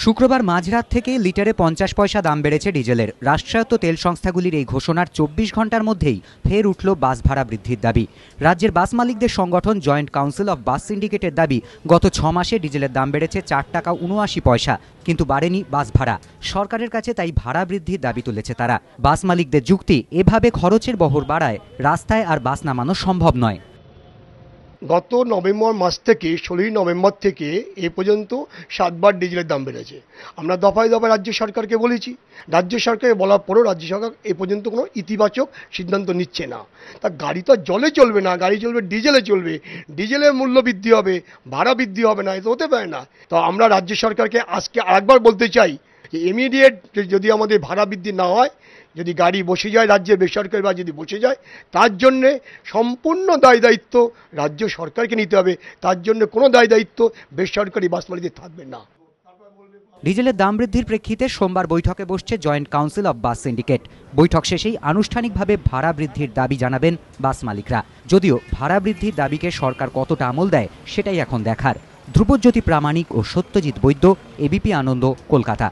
শুক্রবার মাঝরাত থেকে লিটারে 50 পয়সা দাম বেড়েছে ডিজেলের। রাষ্ট্রায়ত্ত তেল সংস্থাগুলির এই ঘোষণার 24 ঘন্টার মধ্যেই ফের উঠল বাস ভাড়া বৃদ্ধির দাবি। রাজ্যের বাস মালিকদের সংগঠন জয়েন্ট কাউন্সিল অফ বাস সিন্ডিকেটের দাবি, গত 6 মাসে ডিজেলের দাম বেড়েছে 4 টাকা 79 পয়সা, কিন্তু বাড়েনি বাস ভাড়া। সরকারের কাছে তাই ভাড়া বৃদ্ধির দাবি তুলেছে তারা। বাস মালিকদের যুক্তি, এভাবে খরচের বহর বাড়ায় রাস্তায় আর বাস নামানো সম্ভব নয়। গত নভেম্বর মাস থেকে 16 নভেম্বর থেকে এ পর্যন্ত 7 বার ডিজেলের দাম বেড়েছে। আমরা দফায় দফায় রাজ্য সরকারকে বলেছি, রাজ্য সরকারকে বলার পরেও রাজ্য সরকার এ পর্যন্ত কোনো ইতিবাচক সিদ্ধান্ত নিচ্ছে না। তা গাড়ি তো জলে চলবে না, গাড়ি চলবে ডিজেলে চলবে, ডিজেলের মূল্য বৃদ্ধি হবে, ভাড়া বৃদ্ধি হবে না, এটা হতে পারে না। তো আমরা রাজ্য সরকারকে আজকে আরেকবার বলতে চাই যে ইমিডিয়েট যদি আমাদের ভাড়া বৃদ্ধি না হয়, যদি গাড়ি বসে যায় রাজ্যে বেসরকারি বা যদি বসে যায়, তার জন্যে সম্পূর্ণ দায় দায়িত্ব রাজ্য সরকারকে নিতে হবে। তার জন্য কোনো দায় দায়িত্ব বেসরকারি বাস মালিকদের থাকবে না। ডিজেলের দাম বৃদ্ধির প্রেক্ষিতে সোমবার বৈঠকে বসছে joint council of bus syndicate. বৈঠক শেষেই আনুষ্ঠানিকভাবে ভাড়া বৃদ্ধির দাবি জানাবেন বাস মালিকরা। যদিও ভাড়া বৃদ্ধির দাবিকে সরকার কতটা আমল দেয় সেটাই এখন দেখার। ধ্রুবজ্যোতি প্রামাণিক ও সত্যজিৎ বৈদ্য, এবিপি আনন্দ, কলকাতা।